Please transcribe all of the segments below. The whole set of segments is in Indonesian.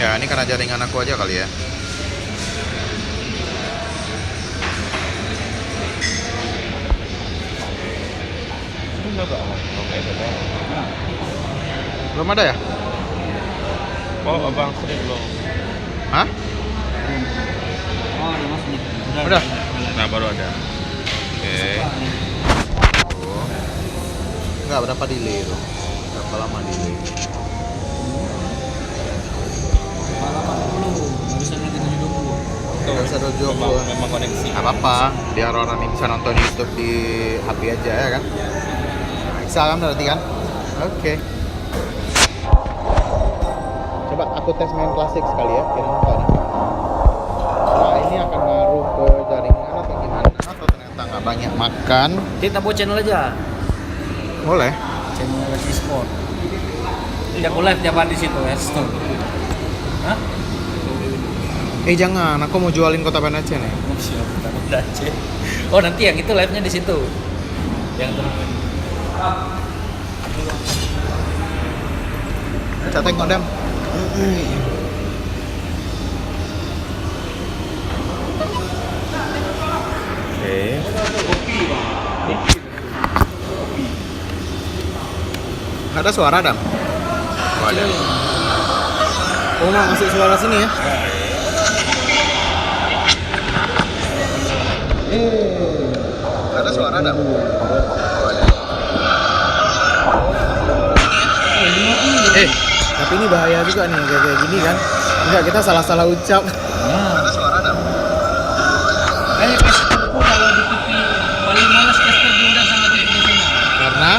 Ya, ini karena jaringan aku aja kali ya. Belum ada ya? Oh, abang sering belum. Hah? Oh, ada masnya. Udah? Nah, baru ada. Oke. Tuh. Enggak, berapa delay itu? Berapa lama delay? Malam 40, barusan lagi 720. Nggak bisa 220. Memang koneksi. Nggak apa-apa, biar orang ini bisa nonton YouTube di HP aja ya kan? Bisa kan berarti kan? Oke. Coba aku tes main klasik sekali ya, kira apa nih? Nah, ini akan ngaruh ke jaringan atau gimana? Atau ternyata nggak banyak makan? Kita buat channel aja. Boleh. Channel Lesi Sport. Jadi aku live tiap hari di situ ya, stop. Hah? Jangan, aku mau jualin Kota Banda Aceh nih. Oh, siap, Kota Aceh. Oh, nanti yang itu live-nya di situ. Yang temen. Cak tengok Dam. Oke. Nggak ada suara Dam? Oh, ada. Oh, mau masuk suara sini ya? Nggak ada suara Dam? Oh, ada. Tapi ini bahaya juga nih kayak gini kan. Enggak, kita salah-salah ucap. Ada suara Dam? Kayak casterku kalau di TV paling malas caster diundang sama TV nasional. Karena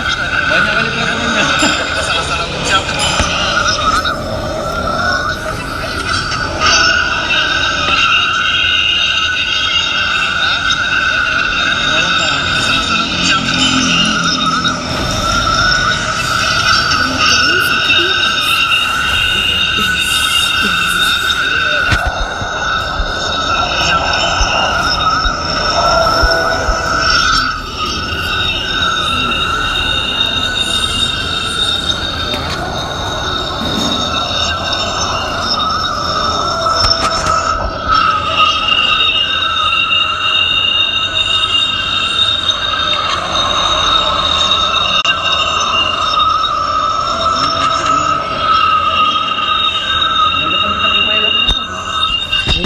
Banyak kali peraturannya. kita salah-salah ucap. Ada suara Dam?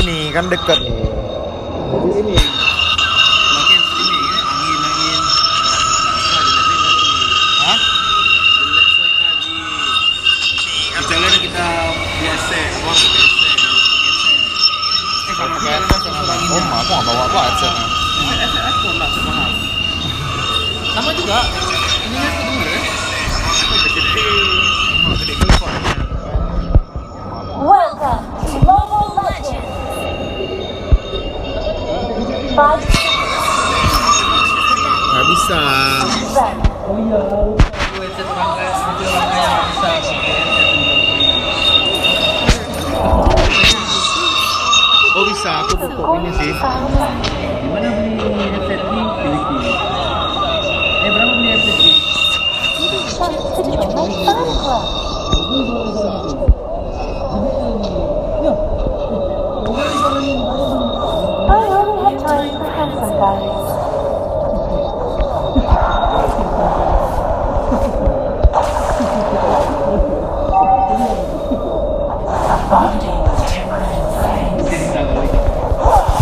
Ini kan deket nih. Jadi ini. Makin ini angin. Hah? Jalan kita biasa, orang biasa. Kalau pakai headset oh, aku nggak bawa apa headsetnya. Aku enggak mahal. Sama juga. Ini kan kedengar ya. Welcome to Mobile Legends! 5 Nggak bisa. seconds. Oh iya. Aku headset orang kaya, nanti orang kaya nggak bisa pakai headset. Oh bisa, aku butuh ini sih. Gimana beli headset di Filipina? Berapa beli headset di? Chance to join my fan club. I only have time for handsome guys. A bonding with temperament friends.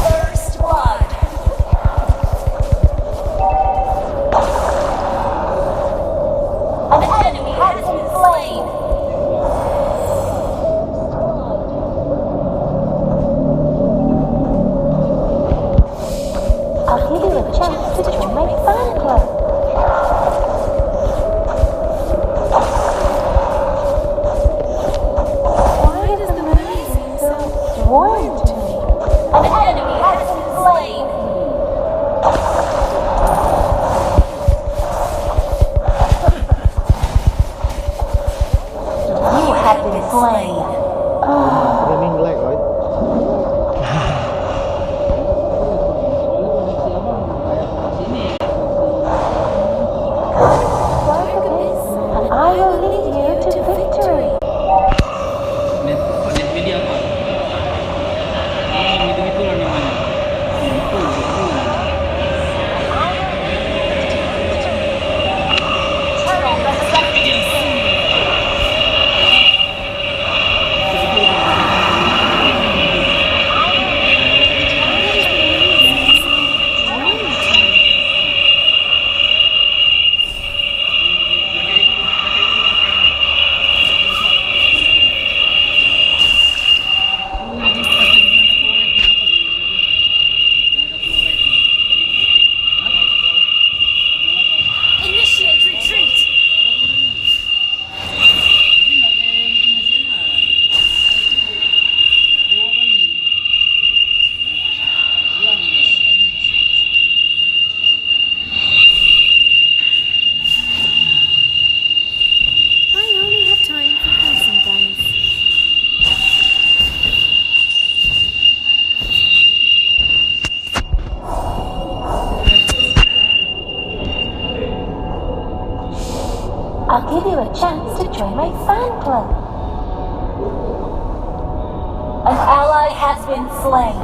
First blood. An enemy has been slain. I'll give you a chance to join my fan club. Why does the movie seem so warm to me? An enemy has been slain. You have been slain. Streaming lag, right? And I will lead you to victory. Net media apa? my fan club. An ally has been slain.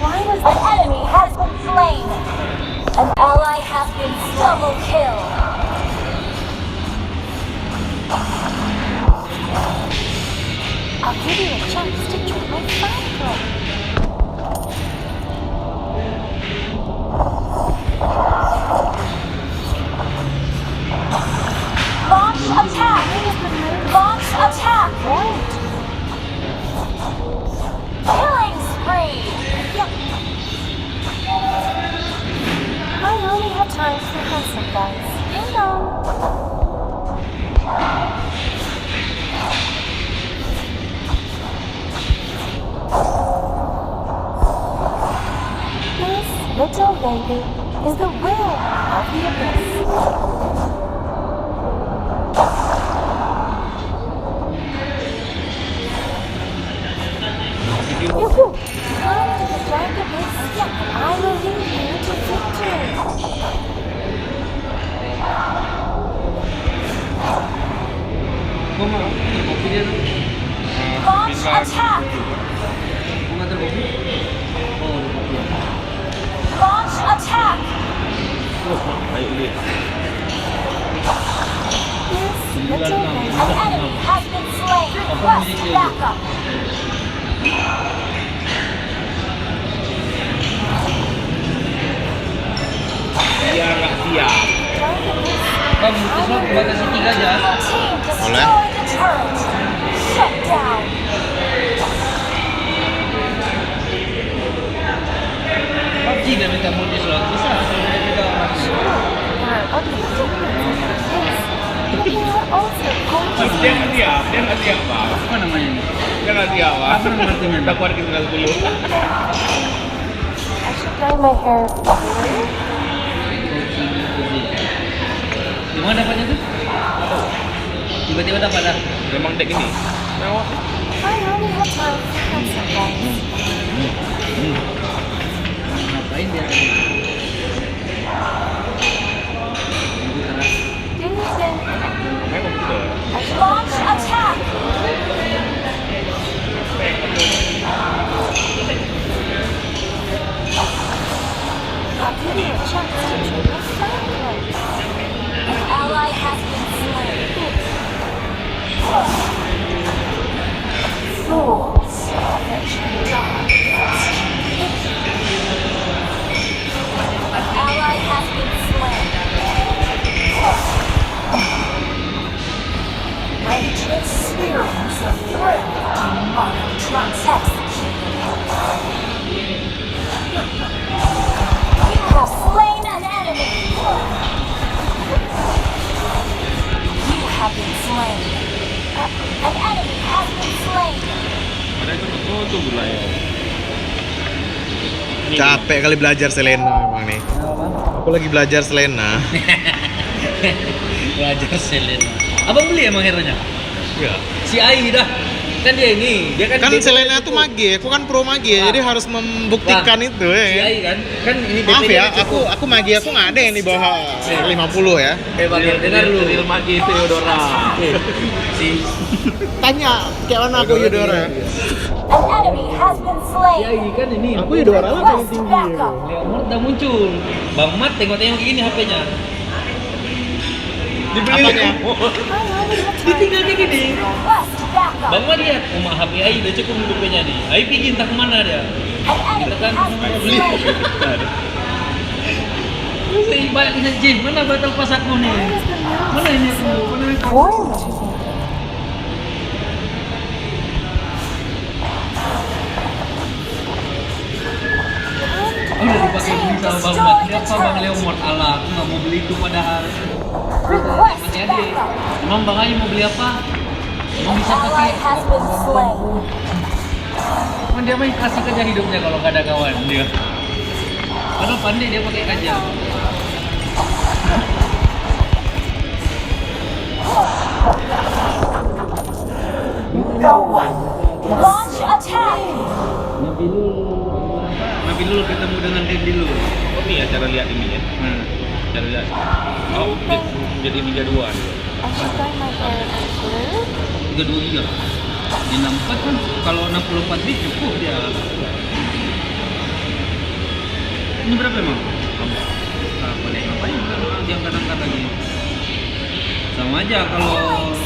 Why was an enemy has been slain? An ally has been double kill. I'll give you a chance to join my fan club. Launch attack! Launch attack! Killing spree! Yep. I only have time for handsome guys. Ding dong. This little baby is the will of the abyss. Yoo-hoo! Come to the dark abyss. Yeah, I will lead you to victory. Kau mau kopi dia tu? Launch attack! Kau ngantar kopi? Oh, ada kopi. Launch attack! Ayo lihat. This little baby. An enemy has been slain. Request backup. Dia nggak siap. Dark abyss. Kau minta slot batasi 3 aja. Team destroy the turret. Shut down. PUBG dah minta multi slot. Bisa sebenarnya kita orang. You are also going to Dia nggak siap pak. Apa namanya ini? Dia nggak siap pak. Apa nama artinya? Kita keluar kita dulu. I should dye my hair blue. Di mana dapatnya tuh? Tiba-tiba dapat dah. Memang dek ini. Mewah. I only have time for handsome guys. Ngapain dia tadi? Ibu keras. Ding ding. Memang betul. Launch attack! I'll give you a chance to join my fan club. An ally has been slain. Fools. An ally has been slain. Righteous spirits of threat demonic trance executed. You have slain an enemy. You have been slain. An enemy has been slain. Ada itu tuh gulanya. Capek kali belajar Selena emang nih. Apa? Aku lagi belajar Selena. Belajar Selena. Abang beli emang hero-nya? Iya. Si Ai dah. Kan dia ini, dia kan Kan BPD Selena tuh mage, aku kan pro mage, Wah. jadi harus membuktikan Wah, itu Si ya. Ai kan ini Maaf BPD ya, nya cukup. aku mage aku nggak ada yang di bawah 50 ya. Bang, dengar lu. Real magi Theodora. Si Tanya kayak mana aku Yudora. An enemy has been Si slain. Ai kan ini. Aku Yudora lah paling Request tinggi. backup. Leomord udah muncul. Bang Mat tengok-tengok ini HP-nya. Dibeli Apanya? I only have time Ditinggal kayak gini. Request backup. Bang Mat lihat, rumah HP Ai udah cukup HP-nya nih. Ai pergi entah kemana dia. An enemy Kita kan has been beli. slain. Terus balik dengan Jim, mana battle pas aku nih? Mana ini aku? Mana ini aku? Oh, udah dipakai beli sama Bang Mat. Siapa Bang Leomord? Alah, aku nggak mau beli itu padahal. Request Masih ada. backup. Emang Bang Ai mau beli apa? Emang bisa Ally pakai? has been slain. Emang dia main kasih kerja hidupnya kalau nggak ada kawan dia. Padahal pandai dia pakai kaca. Launch attack. Nabilul Tapi dulu ketemu dengan Randy dulu. Oh ini ya cara lihat ini ya. Nah, Cara lihat. Oh jadi 3-2. I should dye my hair blue. 32 juga. Di 64 kan kalau 64 bit cukup dia. Ini berapa emang? Ah, boleh ngapain dia angkat-angkat lagi. Sama aja kalau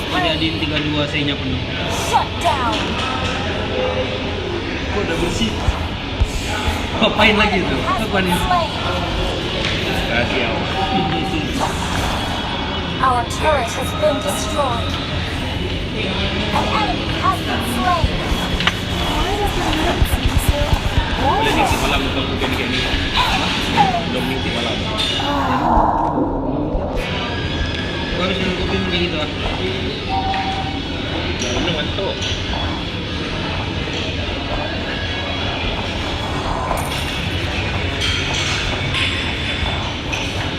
dijadiin 32 C-nya penuh. Shut down. Kok udah bersih? Ngapain lagi tuh? Has Apa been nih? slain. Rahasia. Our turret has been destroyed. An enemy has been slain. Why does the moon seem so Boleh warm? ngintip malam kalau hujan kayak gini. Belum ngintip malam. Gua harus minum kopi kayak gitu ah. Ini ngantuk.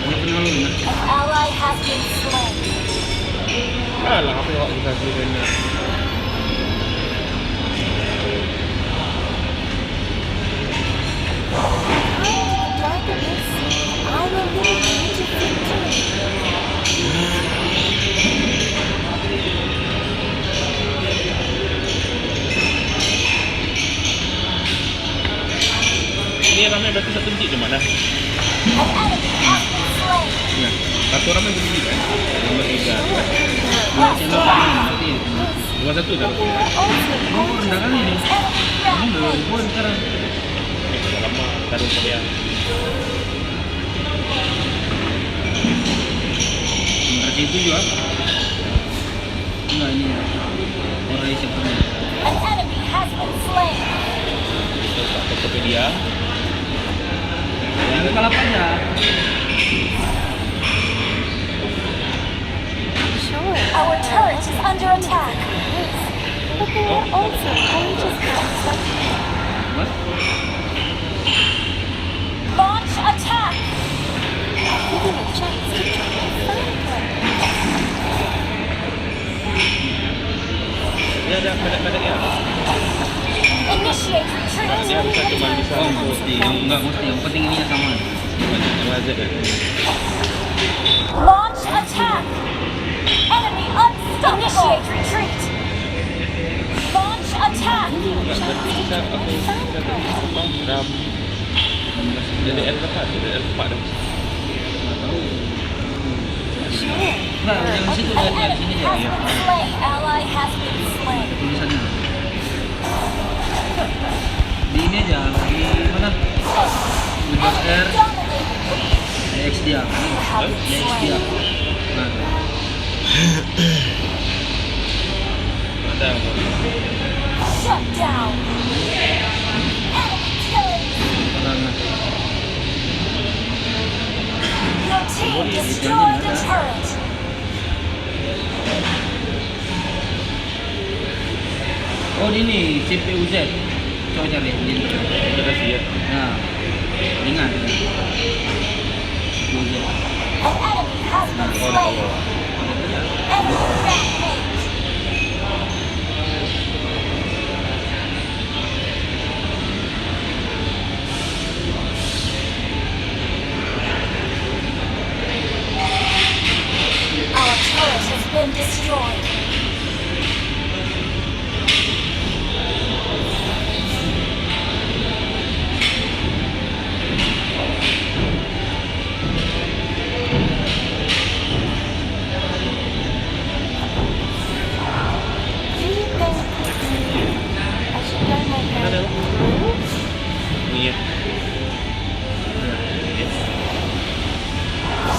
Ini kenal lu nah. An ally has been slain. Alah apa yang kita hasilkan ini? Into the dark abyss, I will lead you to victory. Ini ramai berarti satu biji cuma dah. An enemy has been slain. Nah, satu ramai biji kan? Nomor 3. Dua channel kanan berarti. 21 dah. Oh, rendah kali nih. Ini udah ribuan sekarang. Sudah lama taruh dia. Berarti itu juga. Enggak ini. Orang Asia punya. An enemy has been slain. Tokopedia. Yang kalap aja. Sure. Our turret is under attack. But they are also gorgeous monsters. What? Launch attack. Give him a chance to try and find one. Dia ada pendek-pendek ya. Initiate retreat. Dia bisa cuma bisa Oh, untuk mesti. Enggak mesti. Yang penting ininya sama. banyak yang lazim kan. Launch attack. Enemy unstoppable. Initiate retreat. Launch attack. Bisa aku bisa potong ram. DDR berapa? DDR 4 dah. Enggak, jangan situ An lihat dari sini enemy aja. has been slain. Ally has been slain. Tulisannya. Di ini aja. Di mana? Windows R. Dominating. DX dia. You have been DX dia. slain. Nah, Ada apa? Shut down. Enemy killing. karena Your team destroyed the turret. oh ini CPU Z. Coba cari di Generasi ya. Nah, ingat ya. CPU Z. An enemy has been Oh, slain. dah. Enemy rampage. Our turret has been destroyed. Do you think I should dye my hair blue? Ini ya.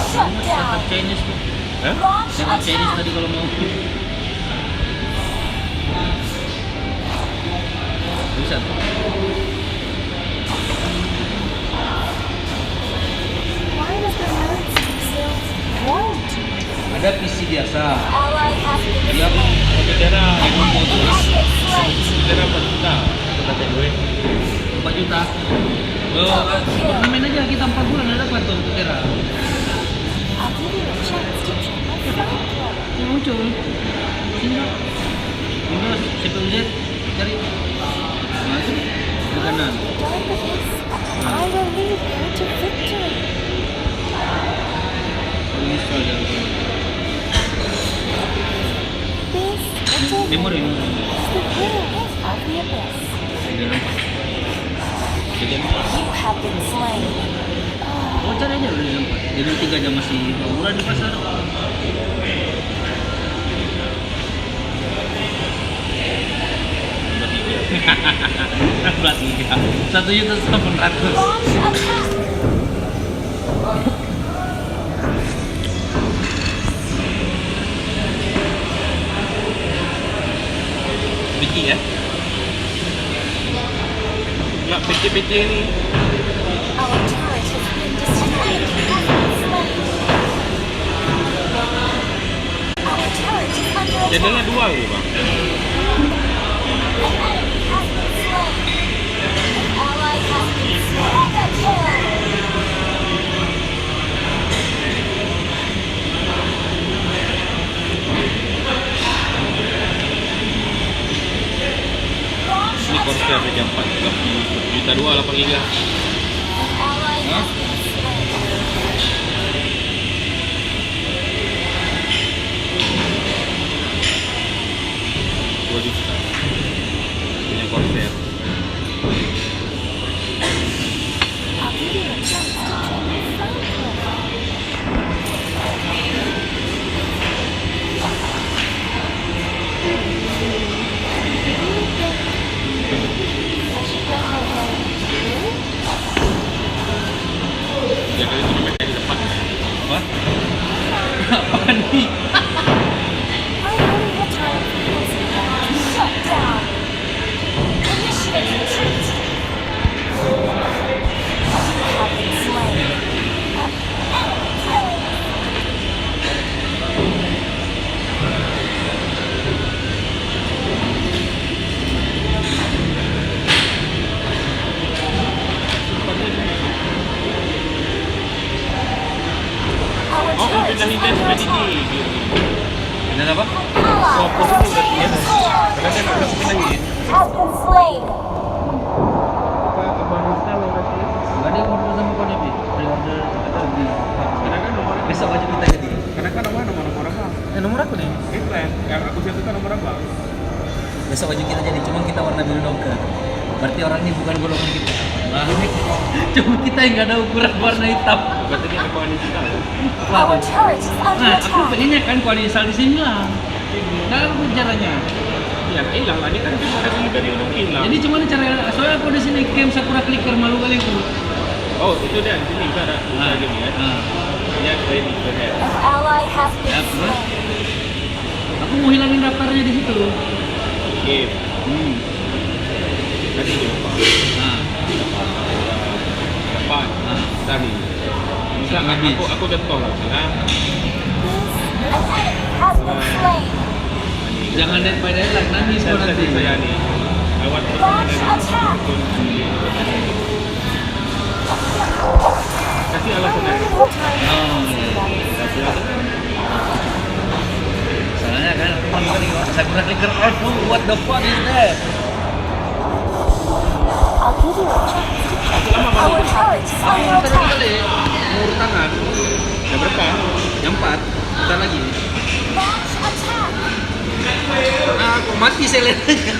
Shut Cakap down. Chinese tuh. Hah? Launch Cakap Chinese attack. tadi kalau mau. Bisa tuh. Why does the moon seem so warm to me? Ada PC biasa. Ally has been Dia slain. Bendera Enemy has been slain. bendera 4 juta. Kita take duit. 4 juta. Oh, ornamen aja kita 4 bulan ada dapat tuh kira. I'll give you a chance to try and find one. Yang muncul. Sini. Windows CPU Z cari. Nah, itu. Di kanan. done with this, I will lead you to victory. Bisa jalan. This victory Memori. is the winner of the abyss. Dia nampak. Jadi You have been slain. oh cari aja udah jam 4. Jadi 3 jam masih murah di pasar. Belas 1.800.000. Launch attack. Biji ya. Nak PC ni. Our turret has been destroyed. Our turret is under attack. Channel dua ke bang? An enemy has been slain. An ally has been slain. Mega kill. Launch Ni konser attack. jam 4 tapi juta 2 8 giga. An ally has been slain. Dua juta. Punya konser. I'll give you a chance to join the fan club. Ya kali itu namanya di depan. Apa? Apaan nih? Finally return to shut down. Initiate retreat. You have been slain. Enemy killing. Our Oh, turret is pindah-pindah under seperti attack. ini. Benar apa? Ally Oh, posisi has udah been dia. slain. Karena saya nak pindahin. Has been slain. Abang install orang sini. Enggak ada yang ngobrol sama kau nih, Pi. Pre-order atau di Karena kan nomor besok aja kita jadi. Karena kan nomor apa? Nomor aku nih. Itu yang aku siapkan kan nomor apa? Besok baju kita jadi, cuma kita warna biru dongker. Berarti orang ini bukan golongan kita. Nah, ini cuma kita yang nggak ada ukuran warna hitam. Berarti dia aku ini kita. Apa Our tuh? turret is under Nah, aku attack. pengennya kan kau install di sini lah. Nah, apa caranya? Ya hilang lah. Ini kan cuma ada dulu dari untuk hilang. Jadi cuma cara, soalnya aku di sini game Sakura Clicker malu kali aku. Oh itu dia di sini kita ada Nah, usaha gini ya. nah. Ya ready to head. An ally has been Ya, terus? slain. Aku mau hilangin daftarnya di situ. Game. Tadi dia lupa. Nah, Dapat. nah. Tadi. Bisa Habis. aku contoh lah. Ya. An enemy has been slain. Jangan dead by daylight, nangis kau nanti. Saya ni. Lewat Launch attack. kasih alasan ya. Return Oh, iya. Soalnya kan Sakura Clicker aduh, what the fuck is that? I'll give you a chance to check. Our turret is under Terus attack. kali mur tangan Yang berapa? yang 4 kita lagi. Launch attack. Ah, kok mati selenanya.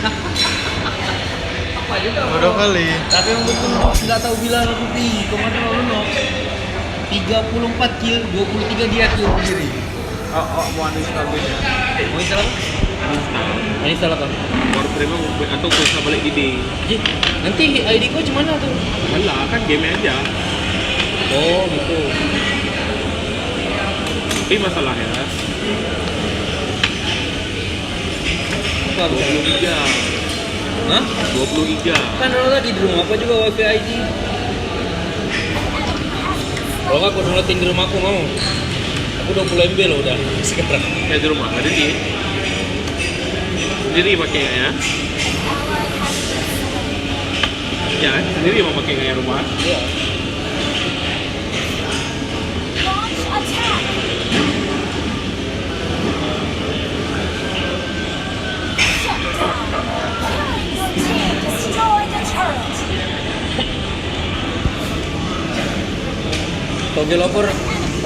Apa juga? Bodoh kali. Tapi yang betul nggak tahu bila aku pi. Kemarin lalu no. 34 kill, 23 dia kill sendiri. Oh, mau uninstall gue ya. Mau install apa? Mau install apa? Warframe atau gue bisa balik di D. Ji, nanti ID kau cuma mana tuh? Alah, kan game aja. Oh, gitu. Tapi masalahnya Apa bisa? 20 giga. Hah? 20 giga. Kan lo tadi di rumah apa juga wifi ID? Kalau nggak aku downloadin di rumahku mau. Aku 20 MB loh udah sekarang. Ya di rumah ada di sendiri pakai nggak ya? Ya, sendiri mau pakai nggak ya rumah? Iya. Launch attack. Shut down. Your team destroyed the turret. Togel over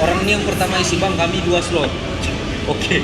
orang ini yang pertama isi bang, kami 2 slot. Oke.